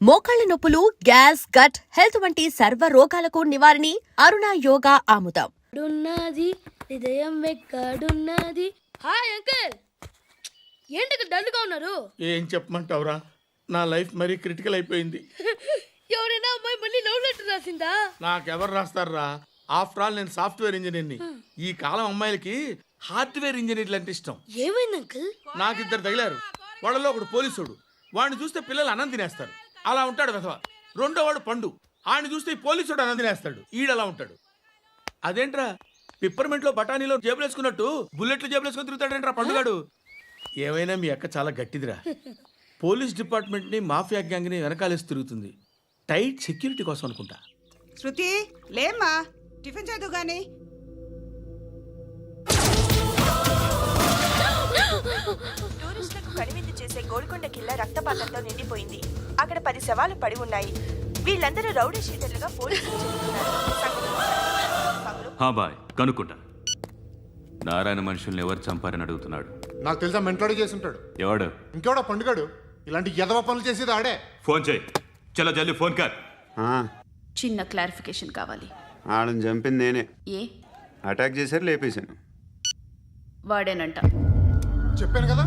మోకాళ్ల నొప్పులు, gas, gut health వంటి సర్వ రోగాలకు నివారణి అరుణ యోగా ఆముదం. హృదయం ఎక్కడున్నది? హాయ్ అంకుల్, ఏంటి డల్గా ఉన్నారు? ఏం చెప్పమంటావురా, నా లైఫ్ మరీ క్రిటికల్ అయిపోయింది. ఎవరైనా అమ్మాయి మళ్ళీ లవ్ లెటర్ రాసిందా? నాకెవరు రాస్తారా? ఆఫ్టర్ ఆల్ నేను సాఫ్ట్వేర్ ఇంజనీర్ని. ఈ కాలం అమ్మాయిలకి హార్డ్వేర్ ఇంజనీర్లు అంటే ఇష్టం. ఏమైంది అంకుల్? నాకు ఇద్దరు తగిలారు. వాళ్ళలో ఒకడు పోలీసుడు. వాడిని చూస్తే పిల్లలు అన్నం తినేస్తారు, అలా ఉంటాడు వెధవ. రెండో వాడు పండు. ఆయన చూస్తే ఈ పోలీసుడు అన్నం తినేస్తాడు, ఈడలా ఉంటాడు. అదేంట్రా, పిప్పర్మెంట్లో బఠానీలో జేబులు వేసుకున్నట్టు బుల్లెట్లు జేబులు వేసుకుని తిరుగుతాడేంట్రా పండుగాడు. ఏమైనా మీ అక్క చాలా గట్టిదిరా. పోలీస్ డిపార్ట్మెంట్ని, మాఫియా గ్యాంగ్ని వెనకాలేసి తిరుగుతుంది. టైట్ సెక్యూరిటీ కోసం అనుకుంటా. శృతి లేమ్మా, టిఫిన్ చేద్దు గాని. టూరిస్టులకు కనువిందు చేసే గోల్కొండ కిల్లా రక్తపాతంతో నిండిపోయింది. అక్కడ 10 శవాలు పడి ఉన్నాయి. వీళ్ళందరూ రౌడీ షీటర్లుగా పోలీసులు బాయ్ కనుక్కుంటా. నారాయణ మనుషుల్ని ఎవరు చంపారని అడుగుతున్నాడు. నాకు తెలుసా, మెంటలాడి చేసి ఉంటాడు. ఎవడు? ఇంకెవడా పండుగాడు. ఇలాంటి ఎదవ పనులు చేసేది ఆడే. ఫోన్ చేయి. చలో జల్దీ ఫోన్ కర్. చిన్న క్లారిఫికేషన్ కావాలి. ఆడని చంపింది నేనే. ఏ అటాక్ చేశారు, లేపేశాను. వాడేనంట. చెప్పాను కదా,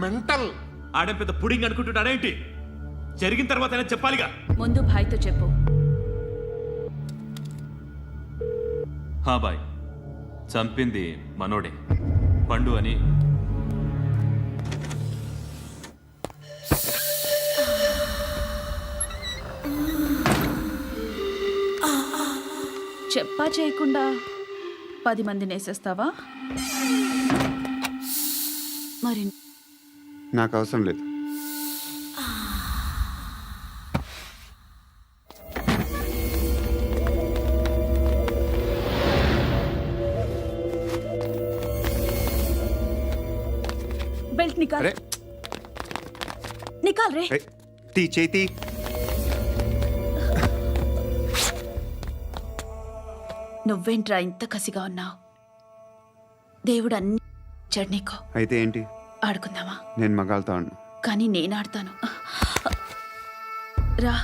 మెంటల్. ఆడే పెద్ద పుడింగ్ అనుకుంటున్నాడేంటి? జరిగిన తర్వాత అయినా చెప్పాలిగా. ముందు భాయ్తో చెప్పు. బాయ్, చంపింది మనోడే, పండు అని. చెప్పా చేయకుండా 10 మందిని వేసేస్తావా? మరి నాకు అవసరం లేదు. బెల్ట్ నికాల్. నికాల్ రే. తీ చేతి. నువ్వేంట్రా ఇంత కసిగా ఉన్నావు? దేవుడు అన్ని ఇచ్చాడు నీకు. అయితే ఏంటి? ఆడుకుందామా? నేను మగాళ్ళతో ఆడను. కానీ నేను ఆడతాను. రా.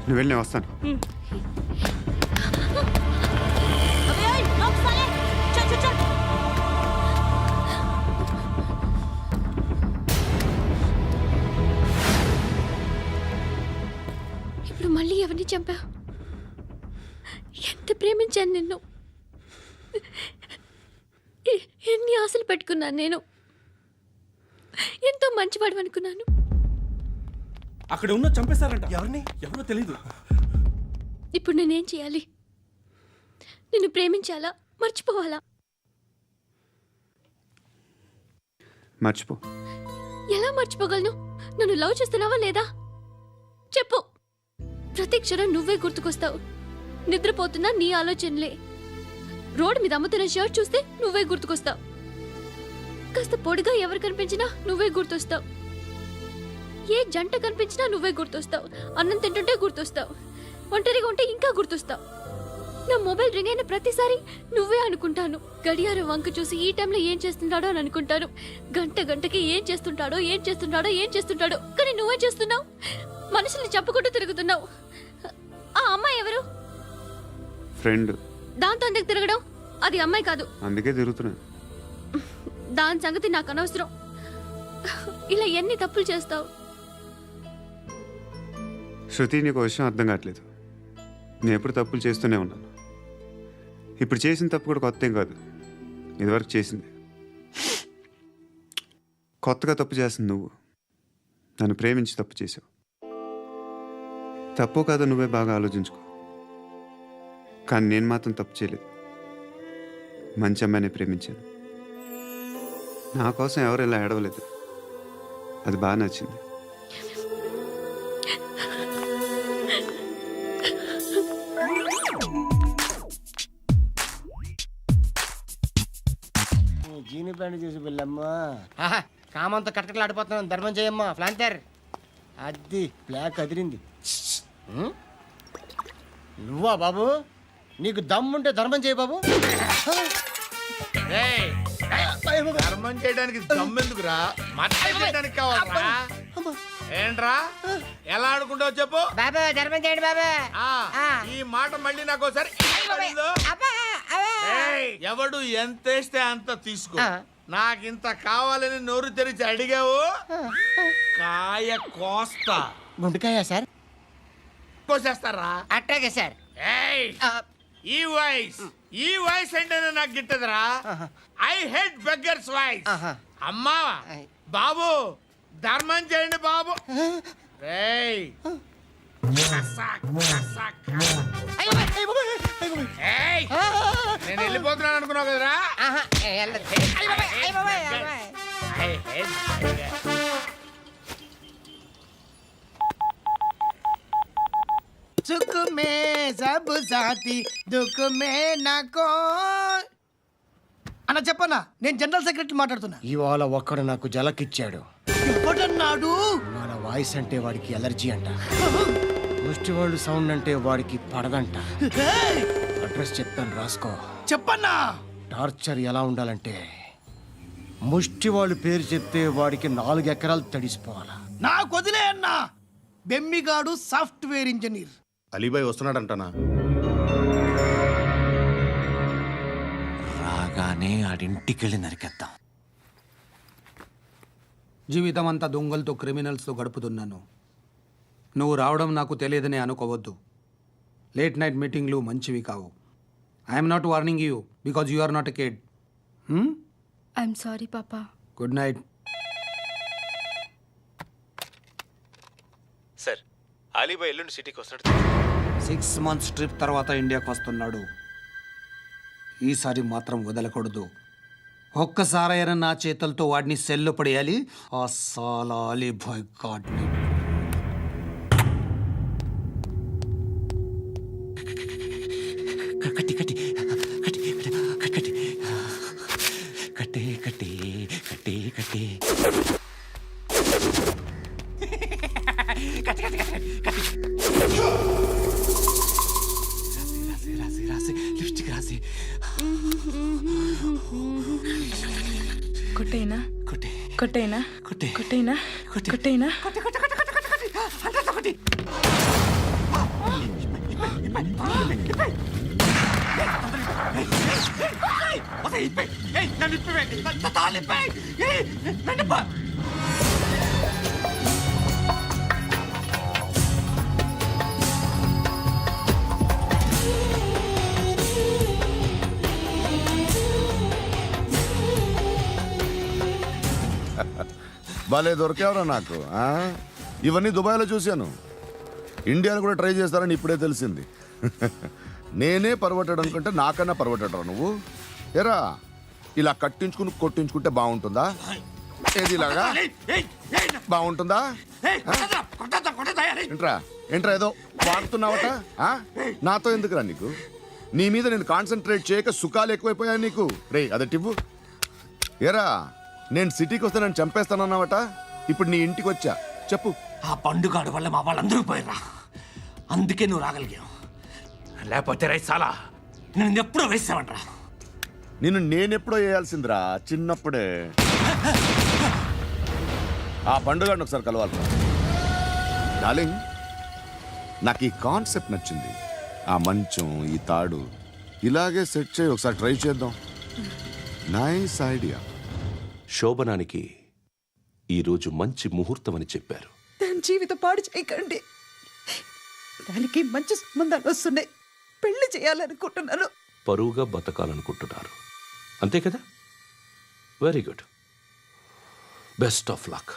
నువ్వు వెళ్ళి, నేను వస్తాను. ఇప్పుడు మళ్ళీ ఎవరిని చంపా? ఎంత ప్రేమించాను నిన్ను, ఎన్ని ఆశలు పెట్టుకున్నాను నేను. ఎంతో మంచివాడు అనుకున్నాను. అక్కడ ఉన్న చంపేశారంట. ఎవరిని? ఎవరో తెలీదు. ఇప్పుడు నేనేం చేయాలి? నిన్ను ప్రేమించాలా మర్చిపోవాలా? మర్చిపో. ఎలా మర్చిపోగలను? నన్ను లవ్ చేస్తున్నావా లేదా చెప్పు. ప్రతి క్షణం నువ్వే గుర్తుకొస్తావు. నిద్రపోతున్నా నీ ఆలోచనలే. రోడ్డు మీద అమ్ముతున్న షర్ట్ చూస్తే నువ్వే గుర్తుకొస్తావు. కాస్త పొడిగా ఎవరు కనిపించినా నువ్వే గుర్తొస్తావు. ఏ జంట కనిపించినా నువ్వే గుర్తొస్తావు. అన్నం తింటుంటే గుర్తొస్తావు. ఒంటరిగా ఉంటే ఇంకా గుర్తొస్తావు. నా మొబైల్ రింగ్ అయిన ప్రతిసారి నువ్వే అనుకుంటాను. గడియారం వంక చూసి ఈ టైంలో ఏం చేస్తుంటాడో అని అనుకుంటాను. గంటకి ఏం చేస్తుంటాడో కానీ నువ్వే చేస్తున్నావు. మనుషుల్ని చెప్పుకుంటూ తిరుగుతున్నావు. ఆ అమ్మాయి ఎవరు? ఫ్రెండ్. దాంతో ఎందుకు తిరగడం? అది అమ్మాయి కాదు. అందుకే తిరుగుతున్నా. దాని సంగతి నాకు అనవసరం. ఇలా ఎన్ని తప్పులు చేస్తావు? శృతి, నీకు విషయం అర్థం కావట్లేదు. నేను ఎప్పుడు తప్పులు చేస్తూనే ఉన్నాను. ఇప్పుడు చేసిన తప్పు కూడా కొత్త ఏం కాదు. ఇదివరకు చేసింది. కొత్తగా తప్పు చేస్తుంది నువ్వు. నన్ను ప్రేమించి తప్పు చేసావు. తప్పు కాదో నువ్వే బాగా ఆలోచించుకో. కానీ నేను మాత్రం తప్పు చేయలేదు. మంచి అమ్మాయిని ప్రేమించాను. నా కోసం ఎవరు ఇలా ఏడవలేదు. అది బాగా నచ్చింది. జీని ప్యాంట్ చూసి వెళ్ళమ్మా. కామంతో కట్టకలాడిపోతున్నాను. ధర్మం చేయమ్మా. ఫ్లాంతర్ అది బ్లాక్ అదిరింది. నువ్వా బాబు? నీకు దమ్ముంటే ధర్మం చేయ బాబు. ధర్మం చేయడానికి దమ్మెందుకురా? మర్యాద చేయడానికి కావాలరా? ఏంట్రా ఎలా ఆడుకుంటావు చెప్పు. బాబా ధర్మం చేయండి బాబా. ఈ మాట మళ్ళీ నాకు ఒకసారి ఎవడు ఎంత వేస్తే అంత తీసుకో. నాకింత కావాలని నోరు తెరిచి అడిగావు, కాయ కోస్తా. గుండెకాయ సార్? కోసేస్తారా? అట్టాగే సార్. ఈ వాయిస్ అంటేనే నాకు గిట్టదురా. I hate beggars voice. అమ్మా బాబు ధర్మం చేయండి బాబు. ఏయ్ నేను వెళ్ళిపోతున్నాను అనుకున్నావు కదరా. సుఖ మే సబ్ సాథీ దుఃఖ మే నాకో. అన్న చెప్పన్నా, నేను జనరల్ సెక్రటరీ మాట్లాడుతున్నా. ఇవాళ ఒక్కడు నాకు జలకిచ్చాడు. ఎవడన్నాడు? మన వాయిస్ అంటే వాడికి ఎలర్జీ అంట. ముష్టి వాళ్ళు సౌండ్ అంటే వాడికి పడదంట. అడ్రస్ చెప్తాను రాసుకో. చెప్పన్నా. టార్చర్ ఎలా ఉండాలంటే ముష్టి వాళ్ళు పేరు చెప్తే వాడికి 4 ఎకరాలు తడిసిపోవాలా. నాకు వదిలే అన్నా. బెమ్మిగాడు సాఫ్ట్వేర్ ఇంజనీర్. అలీబాయ్ వస్తున్నాడంటనా? రాగానే ఆడింటికెళ్ళి నరికేద్దాం. జీవితం అంతా దొంగలతో క్రిమినల్స్తో గడుపుతున్నాను. నువ్వు రావడం నాకు తెలియదని అనుకోవద్దు. లేట్ నైట్ మీటింగ్లు మంచివి కావు. I'm not warning you because you are not a kid. I'm sorry పాపా. Good night. సార్, అలీబాయ్ ఎల్లుండి సిటీకి వస్తాడు. 6 months ట్రిప్ తర్వాత ఇండియాకి వస్తున్నాడు. ఈసారి మాత్రం వదలకూడదు. ఒక్కసారైనా నా చేతులతో వాడిని సెల్లు పడేయాలి. ఆ సాలా అలీబాయ్ గాడ్ని. కట్టి కట్టి కట్టి కట్టి కట్టి కట్టి కట్టి కట్టి రాసి రాసి లిప్స్టిక్ రాసి కొట్టేనా కొట్టి కొట్టేనా కొట్టి కొట్టేనా కొట్టి కొట్టేనా కొట్టి కొట్టి కొట్టి కొట్టి కొట్టి అంతా కొట్టి. భలే దొరికేవరా నాకు. ఇవన్నీ దుబాయ్లో చూశాను. ఇండియాలో కూడా ట్రై చేస్తారని ఇప్పుడే తెలిసింది. నేనే పరవటాడు అనుకుంటే నాకన్నా పరవటాడు నువ్వు. ఎరా ఇలా కట్టించుకుని కొట్టించుకుంటే బాగుంటుందా? ఏది ఇలాగా బాగుంటుందా? ఏంట్రా ఏంట్రా ఏదో వాడుతున్నావట? నాతో ఎందుకురా నీకు? నీ మీద నేను కాన్సన్ట్రేట్ చేయక సుఖాలు ఎక్కువైపోయాయి నీకు. రే అదటివ్వు. ఎరా నేను సిటీకి వస్తే నన్ను చంపేస్తానన్నావట, ఇప్పుడు నీ ఇంటికి వచ్చా. చెప్పు. ఆ పండుగాడు వల్ల మా వాళ్ళందరూ పోయిరా, అందుకే నువ్వు రాగలిగావు. లేకపోతే రైసాలా నేను ఎప్పుడో వేసావంట్రా. నిన్ను నేనెప్పుడో వేయాల్సిందిరా, చిన్నప్పుడే. ఆ పండుగను ఒకసారి కలవాలి డార్లింగ్. నాకు ఈ కాన్సెప్ట్ నచ్చింది. ఆ మంచం, ఈ తాడు ఇలాగే సెట్ చేయి, ఒకసారి ట్రై చేద్దాం. Nice idea. శోభనానికి ఈరోజు మంచి ముహూర్తం అని చెప్పారు. దాని జీవితం పాడు చేయకండి. దానికి మంచి సంబంధాలు వస్తున్నాయి, పెళ్లి చేయాలనుకుంటున్నాను. పరువుగా బతకాలనుకుంటున్నారు అంతే కదా? Very good, best of luck.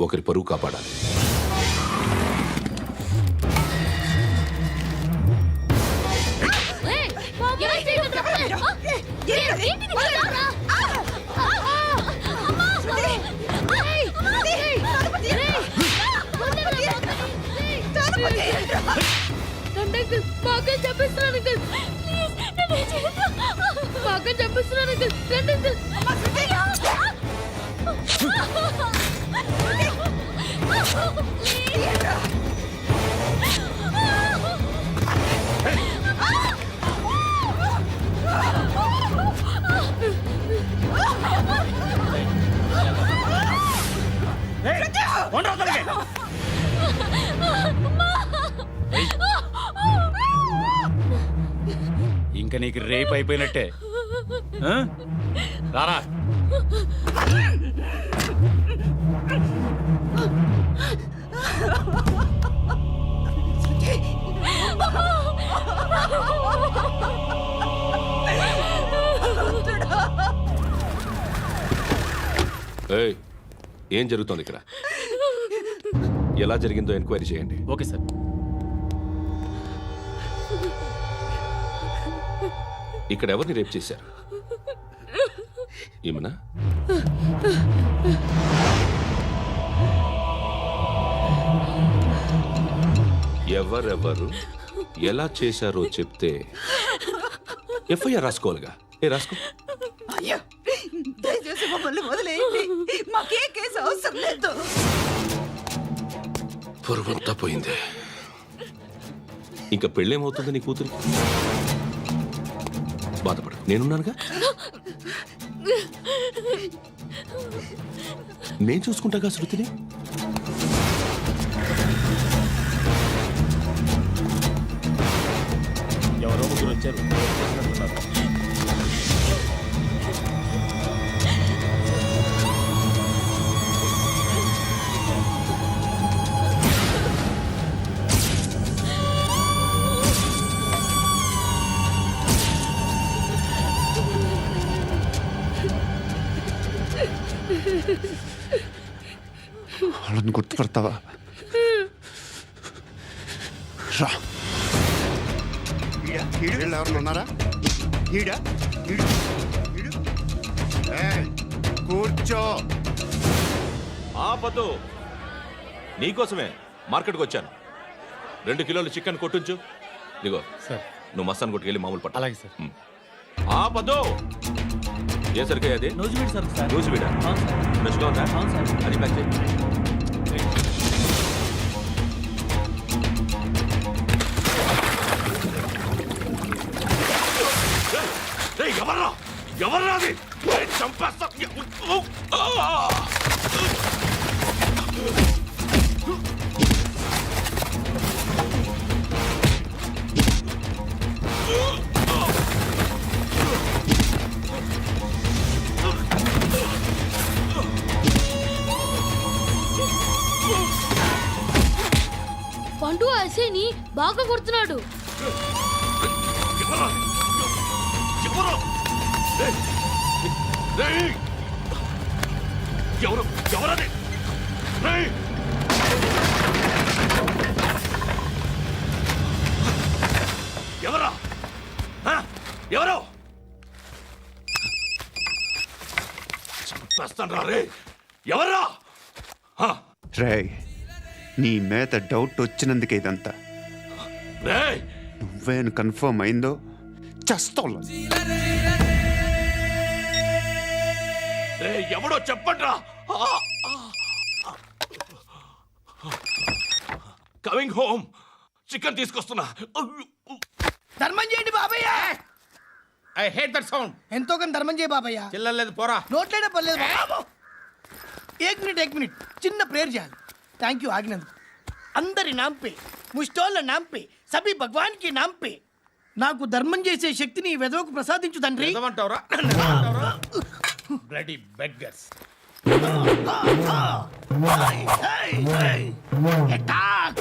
ఒకరి పరువు కాపాడాలి. ఇంకా నీకు రేపు అయిపోయినట్టే. రారా. ఏం జరుగుతోంది ఇక్కడ? ఎలా జరిగిందో ఎంక్వైరీ చేయండి. Okay sir. ఇక్కడ ఎవరిని రేప్ చేశారు? ఈమెనా? ఎవరెవరు ఎలా చేశారో చెప్తే ఎఫ్ఐఆర్ రాసుకోవాలిగా. రాసుకో. అయ్యో దయచేసి మమ్మల్ని వదిలేయండి, మాకే కేసు అవసరం లేదు. పొరువంతా పోయింది. ఇంకా పెళ్ళేమవుతుంది నీ కూతురికి? బాధపడు, నేనున్నానుగా. నేను చూసుకుంటాగా శృతిని. ఎవరో ముగ్గురు వచ్చారు. వాళ్ళని గుర్తుపడతావా? రా. ఎవరు ఉన్నారా? కూర్చో. ఆపదు. నీకోసమే మార్కెట్కి వచ్చాను. 2 కిలోలు చికెన్ కొట్టించు. ఇదిగో సార్. నువ్వు మస్తాన్ కొట్టుకెళ్ళి మామూలు పట్టు. అలాగే సార్. ఆపదు. ఏ సరికే అది? నూజివీడు సార్. నూజివీడా? ఫ్రెష్గా ఉందా? అది ప్యాక్ చేయి. ఎవర్రా ఎవర్రా అది? చంపేస్తా. పండు అసేని బాగా కొడుతున్నాడు. ఎవరది? ఎవరా ఎవరు చంపేస్తాను రే ఎవరా రే నీ మీద డౌట్ వచ్చినందుకే ఇదంతా రే నువ్వేను కన్ఫర్మ్ అయిందో చేస్తావు రే ఎవడో చెప్పండ్రా కమింగ్ హోమ్ చికెన్ తీసుకొస్తున్నా ధర్మం చేయండి బాబయ్య. I hate that sound. ఎంతో కొంత ధర్మం చేయ బాబయ్య. చిల్లలేదు పోరా. నోట్లేడే పర్లేదు బాబు. ఏక్ మినిట్ చిన్న ప్రేయర్ చేయాలి. థ్యాంక్ యూ ఆగినందుకు. అందరి నాంపే ముష్టోళ్ళ నాంపే సభి భగవాన్ కి నాంపే నాకు ధర్మం చేసే శక్తిని ఈ వెదవకు ప్రసాదించు తండ్రి. ఏమంటావురా? Bloody beggars. అటాక్.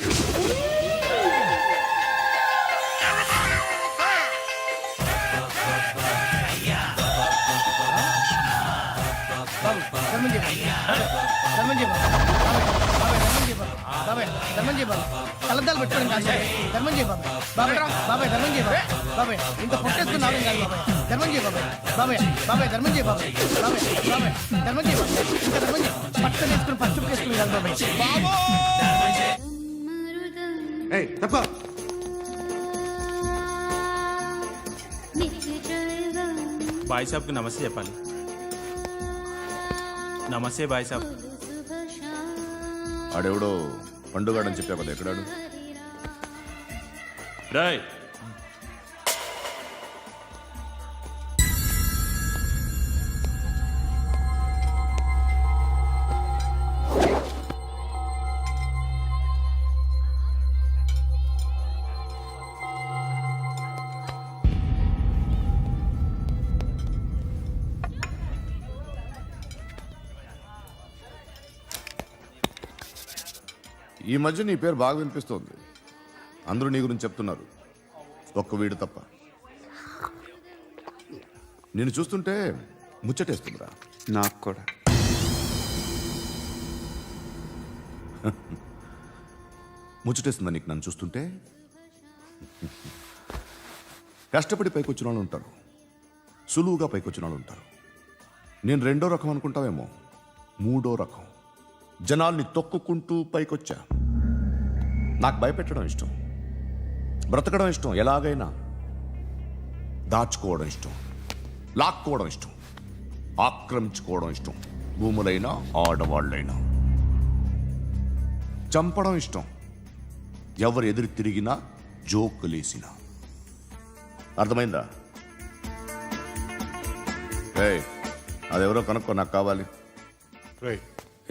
ధర్మం చేయ ధర్మం చేయ బాబాయ్ ధర్మం చేయ బాబాయ్ కలద్దాలు పెట్టుకోవడం కాదు ధర్మం చేయ బాబాయ్ బాబాయ్ ధర్మం చేయ బాబాయ్ ఇంత పొట్టేసుకున్నావు కాదు బాబాయ్ ధర్మం చేయ బాబాయ్ బాబాయ్ ధర్మం చేయ బాబాయ్ ధర్మం చేయ ఇంకా ధర్మం చేయ పట్టు వేసుకుని పచ్చుకు వేసుకుని కాదు బాబాయ్. బాయ్ సాబ్కి నమస్తే చెప్పాలి. నమస్తే బాయ్ సాబ్. ఆడెవడో పండుగాడని చెప్పావు కదా, ఎక్కడాడు? రాయ్ ఈ మధ్య నీ పేరు బాగా వినిపిస్తోంది. అందరూ నీ గురించి చెప్తున్నారు, ఒక్క వీడు తప్ప. నేను చూస్తుంటే ముచ్చటేస్తుందిరా. నాకు కూడా. ముచ్చటేస్తుందా నీకు నన్ను చూస్తుంటే? కష్టపడి పైకొచ్చిన వాళ్ళు ఉంటారు, సులువుగా పైకొచ్చిన వాళ్ళు ఉంటారు. నేను రెండో రకం అనుకుంటావేమో, మూడో రకం. జనాల్ని తొక్కుకుంటూ పైకొచ్చా. నాకు భయపెట్టడం ఇష్టం, బ్రతకడం ఇష్టం, ఎలాగైనా దాచుకోవడం ఇష్టం, లాక్కోవడం ఇష్టం, ఆక్రమించుకోవడం ఇష్టం. భూములైనా ఆడవాళ్ళైనా చంపడం ఇష్టం, ఎవరు ఎదురు తిరిగినా జోకులేసినా. అర్థమైందా? ఏయ్, అదెవరో కనుక్కో, నాకు కావాలి.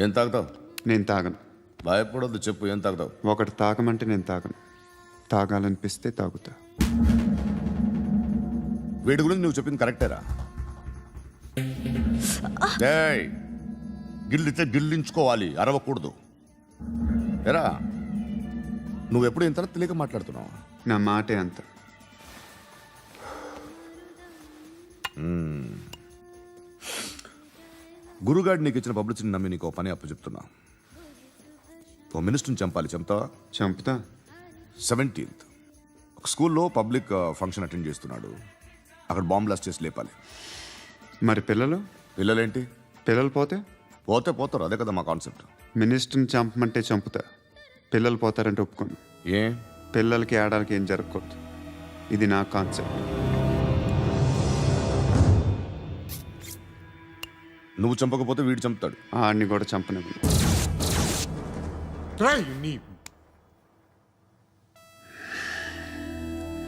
ఏం తాగుతావు? నేను తాగను. భయపడొద్దు, చెప్పు ఏం తాగుతావు? ఒకటి తాగమంటే నేను తాగను, తాగాలనిపిస్తే తాగుతా. వీడి గురించి నువ్వు చెప్పింది కరెక్టేరా? ఏయ్, గిల్లితే గిల్లించుకోవాలి, అరవకూడదు. ఎరా, నువ్వెప్పుడు ఇంత తెలియక మాట్లాడుతున్నావు? నా మాటే అంత. గురుగాడు నీకు ఇచ్చిన పబ్లిసిటీని నమ్మి నీకు పని అప్పు చెప్తున్నా. ఓ మినిస్టర్ని చంపాలి, చంపుతావా? చంపుతా. 17th ఒక స్కూల్లో పబ్లిక్ ఫంక్షన్ అటెండ్ చేస్తున్నాడు, అక్కడ బాంబ్ బ్లాస్ట్ చేసి లేపాలి. మరి పిల్లలు? పిల్లలేంటి? పిల్లలు పోతే పోతే పోతారు, అదే కదా మా కాన్సెప్ట్. మినిస్టర్ని చంపమంటే చంపుతా, పిల్లలు పోతారంటే ఒప్పుకోను. ఏ? పిల్లలకి ఆడాలకి ఏం జరగకూడదు, ఇది నా కాన్సెప్ట్. నువ్వు చంపకపోతే వీడు చంపుతాడు. ఆడిని కూడా చంపనివ్వను.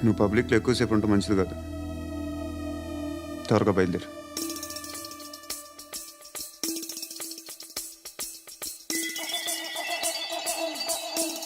నువ్వు పబ్లిక్లో ఎక్కువసేపు ఉంటే మంచిది కాదు. త్వరగా బయలుదేరు.